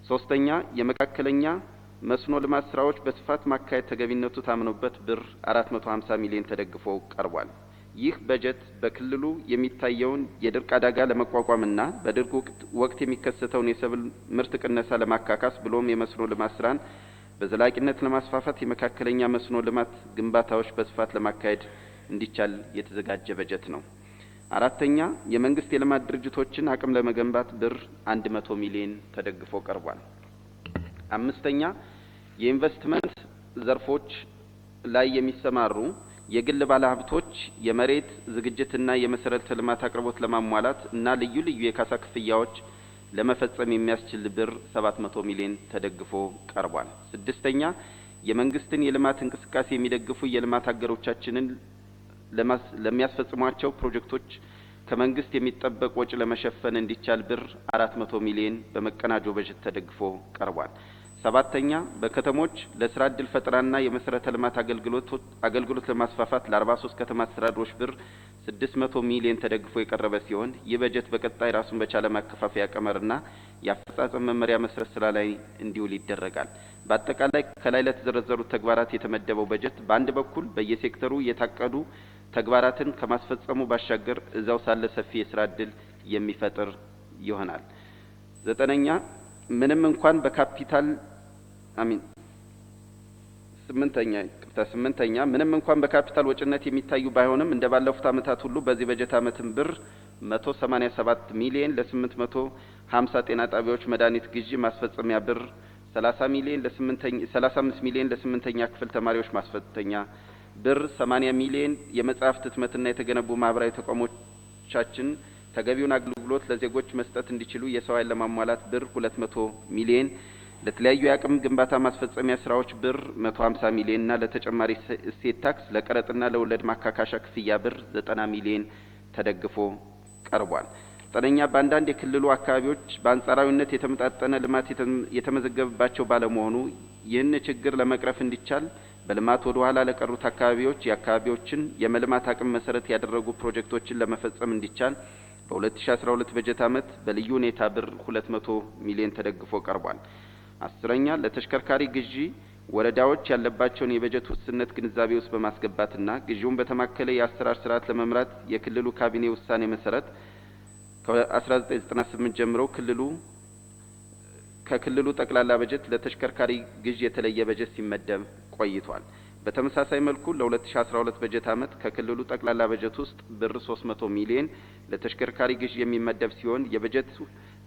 Speaker 1: ሶስተኛ፣ የመካከለኛ መስኖ ልማት ስራዎች በስፋት ማካሄድ ተገቢነቱ ታምኖበት ብር 450 ሚሊዮን ተደግፎ ቀርቧል። ይህ በጀት በክልሉ የሚታየውን የድርቅ አደጋ ለመቋቋምና በድርቅ ወቅት የሚከሰተውን የሰብል ምርት ቅነሳ ለማካካስ ብሎም የመስኖ ልማት ስራን በዘላቂነት ለማስፋፋት የመካከለኛ መስኖ ልማት ግንባታዎች በስፋት ለማካሄድ እንዲቻል የተዘጋጀ በጀት ነው። አራተኛ፣ የመንግስት የልማት ድርጅቶችን አቅም ለመገንባት ብር 100 ሚሊዮን ተደግፎ ቀርቧል። አምስተኛ፣ የኢንቨስትመንት ዘርፎች ላይ የሚሰማሩ የግል ባለሀብቶች የመሬት ዝግጅትና የመሰረተ ልማት አቅርቦት ለማሟላት እና ልዩ የካሳ ክፍያዎች ለመፈጸም የሚያስችል ብር 700 ሚሊዮን ተደግፎ ቀርቧል። ስድስተኛ፣ የመንግስትን የልማት እንቅስቃሴ የሚደግፉ የልማት አገሮቻችንን ለሚያስፈጽሟቸው ፕሮጀክቶች ከመንግስት የሚጠበቅ ወጪ ለመሸፈን እንዲቻል ብር 400 ሚሊዮን በመቀናጆ በጀት ተደግፎ ቀርቧል። ሰባተኛ፣ በከተሞች ለስራ ዕድል ፈጠራና የመሰረተ ልማት አገልግሎት ለማስፋፋት ለ43 ከተማ አስተዳደሮች ብር 600 ሚሊዮን ተደግፎ የቀረበ ሲሆን ይህ በጀት በቀጣይ ራሱን በቻለ ማከፋፈያ ቀመርና የአፈጻጸም መመሪያ መሰረት ስራ ላይ እንዲውል ይደረጋል። በአጠቃላይ ከላይ ለተዘረዘሩት ተግባራት የተመደበው በጀት በአንድ በኩል በየሴክተሩ የታቀዱ ተግባራትን ከማስፈጸሙ ባሻገር እዛው ሳለ ሰፊ የስራ ዕድል የሚፈጥር ይሆናል። ዘጠነኛ፣ ምንም እንኳን በካፒታል ስምንተኛ ምንም እንኳን በካፒታል ወጪነት የሚታዩ ባይሆንም እንደባለፉት ዓመታት ሁሉ በዚህ በጀት ዓመትም ብር 187 ሚሊዮን ለ850 ጤና ጣቢያዎች መድኃኒት ግዢ ማስፈጸሚያ ብር 35 ሚሊዮን ለስምንተኛ ክፍል ተማሪዎች ማስፈተኛ ብር 80 ሚሊዮን የመጽሐፍት ህትመትና የተገነቡ ማህበራዊ ተቋሞቻችን ተገቢውን አገልግሎት ለዜጎች መስጠት እንዲችሉ የሰው ኃይል ለማሟላት ብር 200 ሚሊዮን ለተለያዩ የአቅም ግንባታ ማስፈጸሚያ ስራዎች ብር 150 ሚሊዮን እና ለተጨማሪ እሴት ታክስ ለቀረጥና ለወለድ ማካካሻ ክፍያ ብር 90 ሚሊዮን ተደግፎ ቀርቧል። ዘጠነኛ፣ በአንዳንድ የክልሉ አካባቢዎች በአንጻራዊነት የተመጣጠነ ልማት የተመዘገበባቸው ባለመሆኑ ይህን ችግር ለመቅረፍ እንዲቻል በልማት ወደ ኋላ ለቀሩት አካባቢዎች የአካባቢዎችን የመልማት አቅም መሰረት ያደረጉ ፕሮጀክቶችን ለመፈጸም እንዲቻል በ2012 በጀት ዓመት በልዩ ሁኔታ ብር 200 ሚሊዮን ተደግፎ ቀርቧል። 10ኛ ለተሽከርካሪ ግዢ ወረዳዎች ያለባቸውን የበጀት ውስንነት ግንዛቤ ውስጥ በማስገባትና ግዢውን በተማከለ የአሰራር ስርዓት ለመምራት የክልሉ ካቢኔ ውሳኔ መሰረት ከ1998 ጀምሮ ከክልሉ ጠቅላላ በጀት ለተሽከርካሪ ግዢ የተለየ በጀት ሲመደብ ቆይቷል። በተመሳሳይ መልኩ ለ2012 በጀት ዓመት ከክልሉ ጠቅላላ በጀት ውስጥ ብር 300 ሚሊዮን ለተሽከርካሪ ግዢ የሚመደብ ሲሆን የበጀት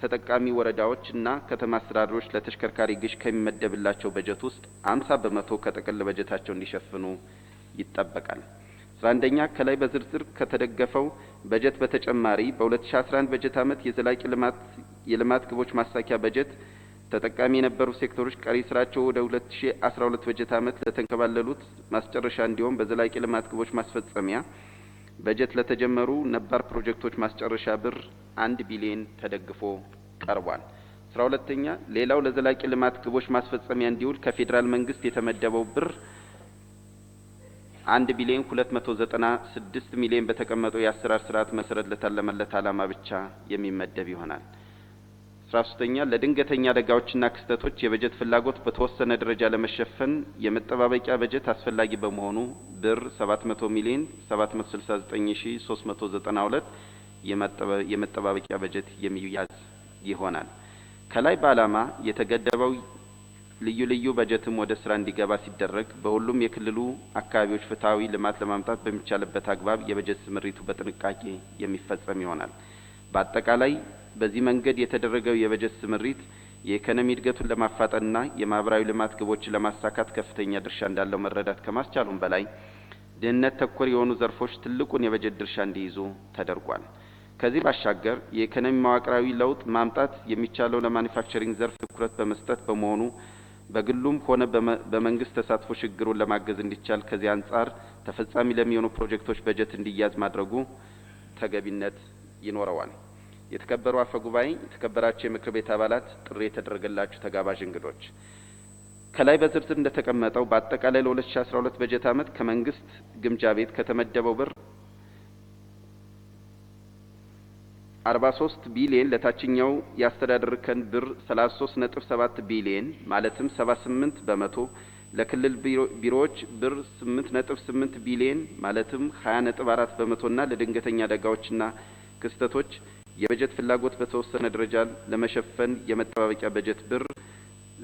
Speaker 1: ተጠቃሚ ወረዳዎች እና ከተማ አስተዳደሮች ለተሽከርካሪ ግዢ ከሚመደብላቸው በጀት ውስጥ 50% ከጥቅል በጀታቸው እንዲሸፍኑ ይጠበቃል። 11ኛ ከላይ በዝርዝር ከተደገፈው በጀት በተጨማሪ በ2011 በጀት ዓመት የልማት ግቦች ማሳኪያ በጀት ተጠቃሚ የነበሩ ሴክተሮች ቀሪ ስራቸው ወደ 2012 በጀት ዓመት ለተንከባለሉት ማስጨረሻ እንዲሆን በዘላቂ ልማት ግቦች ማስፈጸሚያ በጀት ለተጀመሩ ነባር ፕሮጀክቶች ማስጨረሻ ብር 1 ቢሊዮን ተደግፎ ቀርቧል። 12ኛ ሌላው ለዘላቂ ልማት ግቦች ማስፈጸሚያ እንዲውል ከፌዴራል መንግስት የተመደበው ብር 1 ቢሊዮን 296 ሚሊዮን በተቀመጠው የአሰራር ስርዓት መሰረት ለታለመለት ዓላማ ብቻ የሚመደብ ይሆናል። 13ኛ ለድንገተኛ አደጋዎችና ክስተቶች የበጀት ፍላጎት በተወሰነ ደረጃ ለመሸፈን የመጠባበቂያ በጀት አስፈላጊ በመሆኑ ብር 700 ሚሊዮን 769392 የመጠባበቂያ በጀት የሚያዝ ይሆናል። ከላይ በዓላማ የተገደበው ልዩ በጀትም ወደ ስራ እንዲገባ ሲደረግ በሁሉም የክልሉ አካባቢዎች ፍትሃዊ ልማት ለማምጣት በሚቻልበት አግባብ የበጀት ስምሪቱ በጥንቃቄ የሚፈጸም ይሆናል። በአጠቃላይ በዚህ መንገድ የተደረገው የበጀት ስምሪት የኢኮኖሚ እድገቱን ለማፋጠንና የማህበራዊ ልማት ግቦችን ለማሳካት ከፍተኛ ድርሻ እንዳለው መረዳት ከማስቻሉም በላይ ድህነት ተኮር የሆኑ ዘርፎች ትልቁን የበጀት ድርሻ እንዲይዙ ተደርጓል። ከዚህ ባሻገር የኢኮኖሚ መዋቅራዊ ለውጥ ማምጣት የሚቻለው ለማኑፋክቸሪንግ ዘርፍ ትኩረት በመስጠት በመሆኑ በግሉም ሆነ በመንግስት ተሳትፎ ችግሩን ለማገዝ እንዲቻል ከዚህ አንጻር ተፈጻሚ ለሚሆኑ ፕሮጀክቶች በጀት እንዲያዝ ማድረጉ ተገቢነት ይኖረዋል። የተከበሩ አፈ ጉባኤ፣ የተከበራችሁ የምክር ቤት አባላት፣ ጥሪ የተደረገላችሁ ተጋባዥ እንግዶች፣ ከላይ በዝርዝር እንደተቀመጠው በአጠቃላይ ለ2012 በጀት ዓመት ከመንግስት ግምጃ ቤት ከተመደበው ብር 43 ቢሊዮን ለታችኛው የአስተዳደር እርከን ብር 33.7 ቢሊዮን ማለትም 78%፣ ለክልል ቢሮዎች ብር 8.8 ቢሊዮን ማለትም 20.4% እና ለድንገተኛ አደጋዎችና ክስተቶች የበጀት ፍላጎት በተወሰነ ደረጃ ለመሸፈን የመጠባበቂያ በጀት ብር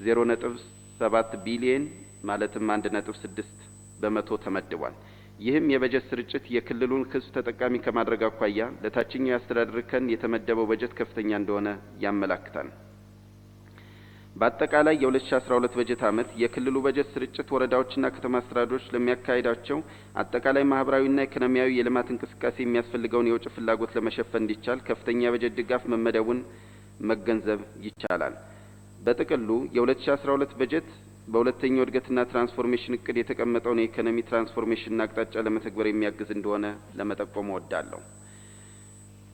Speaker 1: 0.7 ቢሊዮን ማለትም 1.6% ተመድቧል። ይህም የበጀት ስርጭት የክልሉን ህዝብ ተጠቃሚ ከማድረግ አኳያ ለታችኛው የአስተዳደር እርከን የተመደበው በጀት ከፍተኛ እንደሆነ ያመለክታል። በአጠቃላይ የ2012 በጀት ዓመት የክልሉ በጀት ስርጭት ወረዳዎችና ከተማ አስተዳደሮች ለሚያካሂዳቸው አጠቃላይ ማህበራዊና ኢኮኖሚያዊ የልማት እንቅስቃሴ የሚያስፈልገውን የውጭ ፍላጎት ለመሸፈን እንዲቻል ከፍተኛ የበጀት ድጋፍ መመደቡን መገንዘብ ይቻላል። በጥቅሉ የ2012 በጀት በሁለተኛው እድገትና ትራንስፎርሜሽን እቅድ የተቀመጠውን የኢኮኖሚ ትራንስፎርሜሽን አቅጣጫ ለመተግበር የሚያግዝ እንደሆነ ለመጠቆም እወዳለሁ።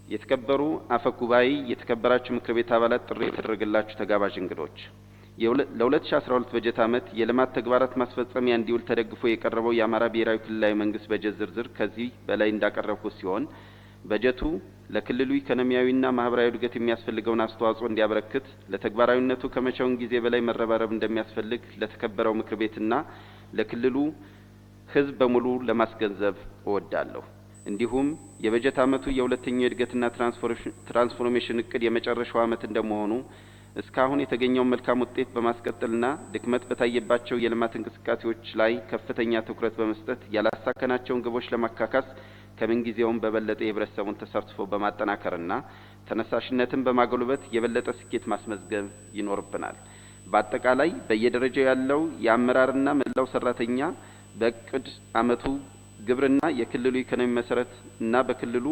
Speaker 1: የተከበሩ አፈ ጉባኤ፣ የተከበራችሁ ምክር ቤት አባላት፣ ጥሪ የተደረገላችሁ ተጋባዥ እንግዶች፣ ለ2012 በጀት ዓመት የልማት ተግባራት ማስፈጸሚያ እንዲውል ተደግፎ የቀረበው የአማራ ብሔራዊ ክልላዊ መንግስት በጀት ዝርዝር ከዚህ በላይ እንዳቀረብኩት ሲሆን በጀቱ ለክልሉ ኢኮኖሚያዊና ማህበራዊ እድገት የሚያስፈልገውን አስተዋጽኦ እንዲያበረክት ለተግባራዊነቱ ከመቼውም ጊዜ በላይ መረባረብ እንደሚያስፈልግ ለተከበረው ምክር ቤትና ለክልሉ ህዝብ በሙሉ ለማስገንዘብ እወዳለሁ። እንዲሁም የበጀት ዓመቱ የሁለተኛው የእድገትና ትራንስፎርሜሽን እቅድ የመጨረሻው ዓመት እንደመሆኑ እስካሁን የተገኘውን መልካም ውጤት በማስቀጠልና ድክመት በታየባቸው የልማት እንቅስቃሴዎች ላይ ከፍተኛ ትኩረት በመስጠት ያላሳካናቸውን ግቦች ለማካካስ ከምንጊዜውም በበለጠ የህብረተሰቡን ተሳትፎ በማጠናከርና ተነሳሽነትን በማጎልበት የበለጠ ስኬት ማስመዝገብ ይኖርብናል። በአጠቃላይ በየደረጃው ያለው የአመራርና መላው ሰራተኛ በእቅድ ዓመቱ ግብርና የክልሉ ኢኮኖሚ መሰረት እና በክልሉ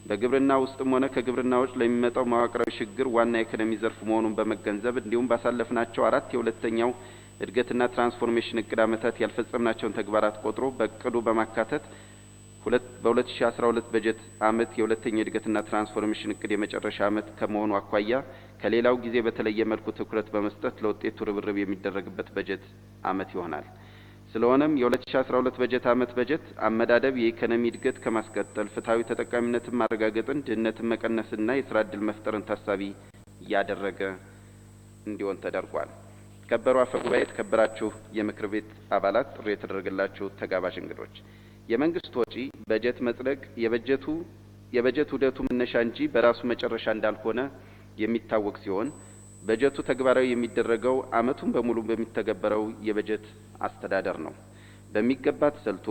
Speaker 1: በግብርና ውስጥም ሆነ ከግብርና ውጭ ለሚመጣው መዋቅራዊ ችግር ዋና የኢኮኖሚ ዘርፍ መሆኑን በመገንዘብ እንዲሁም ባሳለፍናቸው 4 የሁለተኛው እድገትና ትራንስፎርሜሽን እቅድ ዓመታት ያልፈጸምናቸውን ተግባራት ቆጥሮ በእቅዱ በማካተት በ2012 በጀት ዓመት የሁለተኛው እድገትና ትራንስፎርሜሽን እቅድ የመጨረሻ ዓመት ከመሆኑ አኳያ ከሌላው ጊዜ በተለየ መልኩ ትኩረት በመስጠት ለውጤቱ ርብርብ የሚደረግበት በጀት ዓመት ይሆናል። ስለሆነም የ2012 በጀት ዓመት በጀት አመዳደብ የኢኮኖሚ እድገት ከማስቀጠል ፍትሃዊ ተጠቃሚነትን ማረጋገጥን፣ ድህነትን መቀነስና የስራ ዕድል መፍጠርን ታሳቢ ያደረገ እንዲሆን ተደርጓል። የተከበሩ አፈ ጉባኤ፣ የተከበራችሁ የምክር ቤት አባላት፣ ጥሪ የተደረገላችሁ ተጋባዥ እንግዶች፣ የመንግስት ወጪ በጀት መጽደቅ የበጀት ዑደቱ መነሻ እንጂ በራሱ መጨረሻ እንዳልሆነ የሚታወቅ ሲሆን በጀቱ ተግባራዊ የሚደረገው አመቱን በሙሉ በሚተገበረው የበጀት አስተዳደር ነው። በሚገባ ተሰልቶ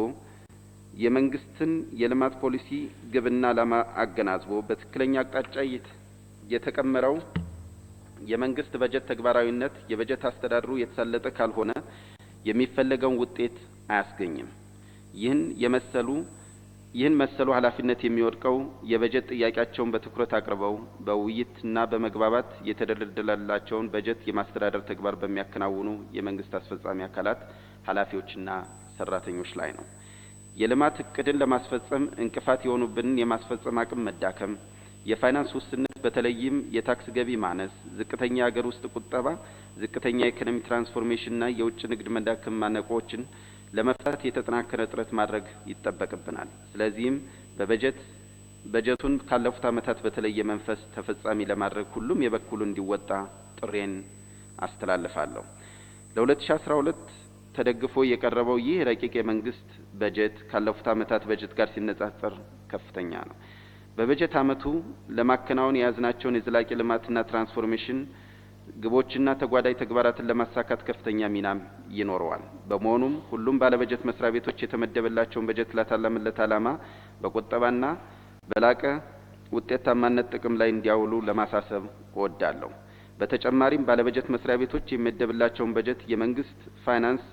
Speaker 1: የመንግስትን የልማት ፖሊሲ ግብና ዓላማ አገናዝቦ በትክክለኛ አቅጣጫ የተቀመረው የመንግስት በጀት ተግባራዊነት የበጀት አስተዳደሩ የተሳለጠ ካልሆነ የሚፈለገውን ውጤት አያስገኝም። ይህን መሰሉ ኃላፊነት የሚወድቀው የበጀት ጥያቄያቸውን በትኩረት አቅርበው በውይይትና በመግባባት የተደለደለላቸውን በጀት የማስተዳደር ተግባር በሚያከናውኑ የመንግስት አስፈጻሚ አካላት ኃላፊዎችና ሰራተኞች ላይ ነው። የልማት እቅድን ለማስፈጸም እንቅፋት የሆኑብንን የማስፈጸም አቅም መዳከም፣ የፋይናንስ ውስንነት በተለይም የታክስ ገቢ ማነስ፣ ዝቅተኛ ሀገር ውስጥ ቁጠባ፣ ዝቅተኛ የኢኮኖሚ ትራንስፎርሜሽንና የውጭ ንግድ መዳከም ማነቆችን ለመፍታት የተጠናከረ ጥረት ማድረግ ይጠበቅብናል። ስለዚህም በጀቱን ካለፉት ዓመታት በተለየ መንፈስ ተፈጻሚ ለማድረግ ሁሉም የበኩሉን እንዲወጣ ጥሬን አስተላልፋለሁ። ለ2012 ተደግፎ የቀረበው ይህ ረቂቅ የመንግስት በጀት ካለፉት ዓመታት በጀት ጋር ሲነጻጸር ከፍተኛ ነው። በበጀት ዓመቱ ለማከናወን የያዝናቸውን የዘላቂ ልማትና ትራንስፎርሜሽን ግቦችና ተጓዳኝ ተግባራትን ለማሳካት ከፍተኛ ሚናም ይኖረዋል። በመሆኑም ሁሉም ባለበጀት መስሪያ ቤቶች የተመደበላቸውን በጀት ለታለመለት ዓላማ በቁጠባና በላቀ ውጤታማነት ጥቅም ላይ እንዲያውሉ ለማሳሰብ እወዳለሁ። በተጨማሪም ባለበጀት መስሪያ ቤቶች የሚመደብላቸውን በጀት የመንግስት ፋይናንስ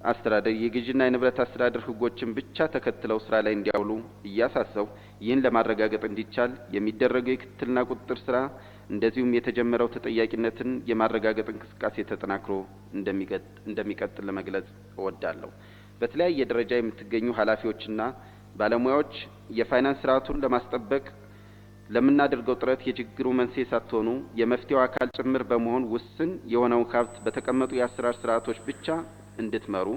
Speaker 1: አስተዳደር የግዥና የንብረት አስተዳደር ህጎችን ብቻ ተከትለው ስራ ላይ እንዲያውሉ እያሳሰቡ ይህን ለማረጋገጥ እንዲቻል የሚደረገው የክትትልና ቁጥጥር ስራ እንደዚሁም የተጀመረው ተጠያቂነትን የማረጋገጥ እንቅስቃሴ ተጠናክሮ እንደሚቀጥል ለመግለጽ እወዳለሁ። በተለያየ ደረጃ የምትገኙ ኃላፊዎችና ባለሙያዎች የፋይናንስ ስርዓቱን ለማስጠበቅ ለምናደርገው ጥረት የችግሩ መንስኤ ሳትሆኑ የመፍትሄው አካል ጭምር በመሆን ውስን የሆነውን ሀብት በተቀመጡ የአሰራር ስርዓቶች ብቻ እንድትመሩ፣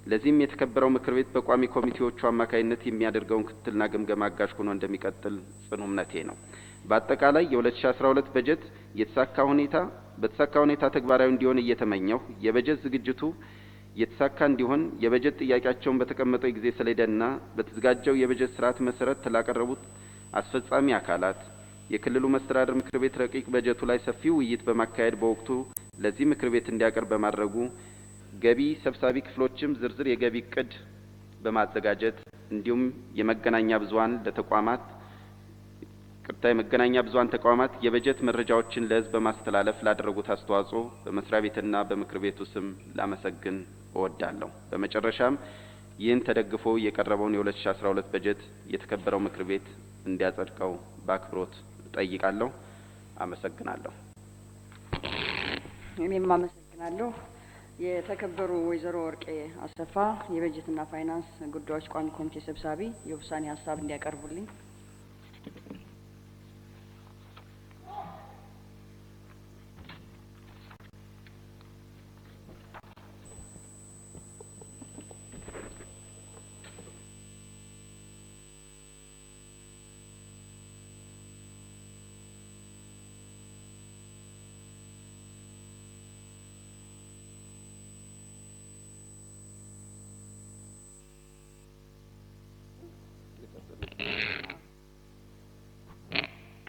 Speaker 1: ለዚህም የተከበረው ምክር ቤት በቋሚ ኮሚቴዎቹ አማካይነት የሚያደርገውን ክትትልና ግምገማ አጋዥ ሆኖ እንደሚቀጥል ጽኑ እምነቴ ነው። በአጠቃላይ የ2012 በጀት በተሳካ ሁኔታ ተግባራዊ እንዲሆን እየተመኘሁ የበጀት ዝግጅቱ የተሳካ እንዲሆን የበጀት ጥያቄያቸውን በተቀመጠው የጊዜ ሰሌዳና በተዘጋጀው የበጀት ስርዓት መሰረት ላቀረቡት አስፈጻሚ አካላት የክልሉ መስተዳድር ምክር ቤት ረቂቅ በጀቱ ላይ ሰፊ ውይይት በማካሄድ በወቅቱ ለዚህ ምክር ቤት እንዲያቀርብ በማድረጉ ገቢ ሰብሳቢ ክፍሎችም ዝርዝር የገቢ እቅድ በማዘጋጀት እንዲሁም የመገናኛ ብዙሃን ተቋማት የበጀት መረጃዎችን ለህዝብ በማስተላለፍ ላደረጉት አስተዋጽኦ በመስሪያ ቤትና በምክር ቤቱ ስም ላመሰግን እወዳለሁ። በመጨረሻም ይህን ተደግፎ የቀረበውን የ2012 በጀት የተከበረው ምክር ቤት እንዲያጸድቀው በአክብሮት እጠይቃለሁ። አመሰግናለሁ።
Speaker 2: እኔም አመሰግናለሁ። የተከበሩ ወይዘሮ ወርቄ አሰፋ የበጀትና ፋይናንስ ጉዳዮች ቋሚ ኮሚቴ ሰብሳቢ የውሳኔ ሀሳብ እንዲያቀርቡልኝ።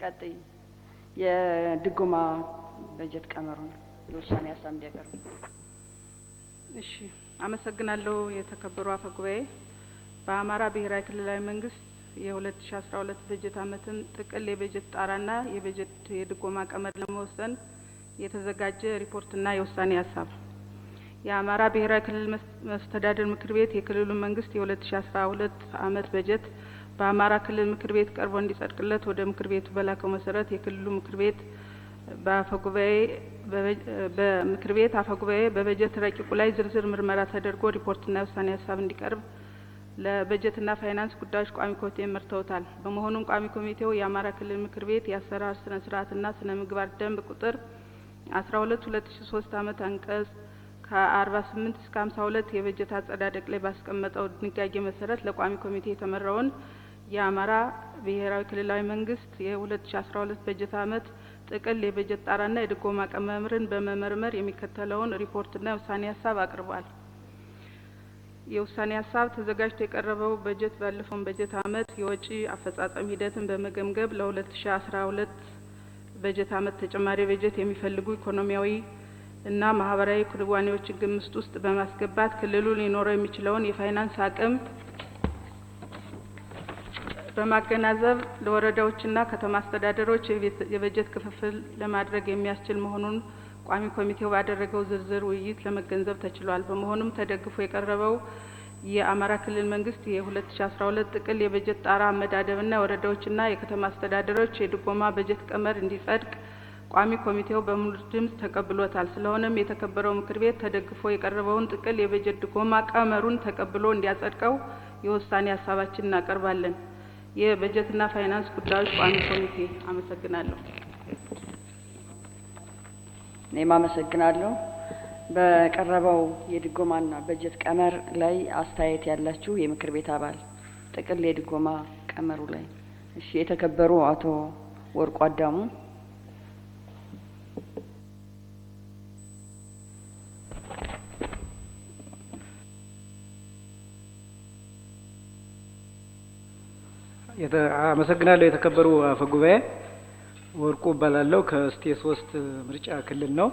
Speaker 2: ቀጥይ የድጎማ በጀት ቀመሩን የውሳኔ ሀሳብ እንዲያቀርቡ።
Speaker 3: እሺ፣ አመሰግናለሁ። የተከበሩ አፈ ጉባኤ፣ በአማራ ብሔራዊ ክልላዊ መንግስት የ2012 በጀት ዓመትን ጥቅል የበጀት ጣራና የበጀት የድጎማ ቀመር ለመወሰን የተዘጋጀ ሪፖርትና የውሳኔ ሀሳብ። የአማራ ብሔራዊ ክልል መስተዳድር ምክር ቤት የክልሉ መንግስት የ2012 ዓመት በጀት በአማራ ክልል ምክር ቤት ቀርቦ እንዲጸድቅለት ወደ ምክር ቤቱ በላከው መሰረት የክልሉ ምክር ቤት በምክር ቤት አፈ ጉባኤ በበጀት ረቂቁ ላይ ዝርዝር ምርመራ ተደርጎ ሪፖርትና የውሳኔ ሀሳብ እንዲቀርብ ለበጀትና ፋይናንስ ጉዳዮች ቋሚ ኮሚቴ መርተውታል። በመሆኑም ቋሚ ኮሚቴው የአማራ ክልል ምክር ቤት የአሰራር ስነ ስርዓትና ስነ ምግባር ደንብ ቁጥር 12/2003 ዓመት አንቀጽ ከ48 እስከ 52 የበጀት አጸዳደቅ ላይ ባስቀመጠው ድንጋጌ መሰረት ለቋሚ ኮሚቴ የተመራውን የአማራ ብሔራዊ ክልላዊ መንግስት የ2012 በጀት ዓመት ጥቅል የበጀት ጣራና የድጎማ ቀመርን በመመርመር የሚከተለውን ሪፖርትና የውሳኔ ሀሳብ አቅርቧል። የውሳኔ ሀሳብ ተዘጋጅቶ የቀረበው በጀት ባለፈው በጀት አመት የወጪ አፈጻጸም ሂደትን በመገምገም ለ2012 በጀት አመት ተጨማሪ በጀት የሚፈልጉ ኢኮኖሚያዊ እና ማህበራዊ ክንዋኔዎችን ግምት ውስጥ በማስገባት ክልሉ ሊኖረው የሚችለውን የፋይናንስ አቅም በማገናዘብ ለወረዳዎችና ከተማ አስተዳደሮች የበጀት ክፍፍል ለማድረግ የሚያስችል መሆኑን ቋሚ ኮሚቴው ባደረገው ዝርዝር ውይይት ለመገንዘብ ተችሏል። በመሆኑም ተደግፎ የቀረበው የአማራ ክልል መንግስት የ2012 ጥቅል የበጀት ጣራ አመዳደብና የወረዳዎችና የከተማ አስተዳደሮች የድጎማ በጀት ቀመር እንዲጸድቅ ቋሚ ኮሚቴው በሙሉ ድምጽ ተቀብሎታል። ስለሆነም የተከበረው ምክር ቤት ተደግፎ የቀረበውን ጥቅል የበጀት ድጎማ ቀመሩን ተቀብሎ እንዲያጸድቀው የውሳኔ ሀሳባችንን እናቀርባለን። የበጀትና ፋይናንስ ጉዳዮች ቋሚ ኮሚቴ። አመሰግናለሁ።
Speaker 2: እኔም አመሰግናለሁ። በቀረበው የድጎማና በጀት ቀመር ላይ አስተያየት ያላችሁ የምክር ቤት አባል ጥቅል የድጎማ ቀመሩ ላይ። እሺ፣ የተከበሩ አቶ ወርቁ አዳሙ።
Speaker 4: አመሰግናለሁ። የተከበሩ አፈ ጉባኤ ወርቁ እባላለሁ ከስቴት 3 ምርጫ ክልል ነው።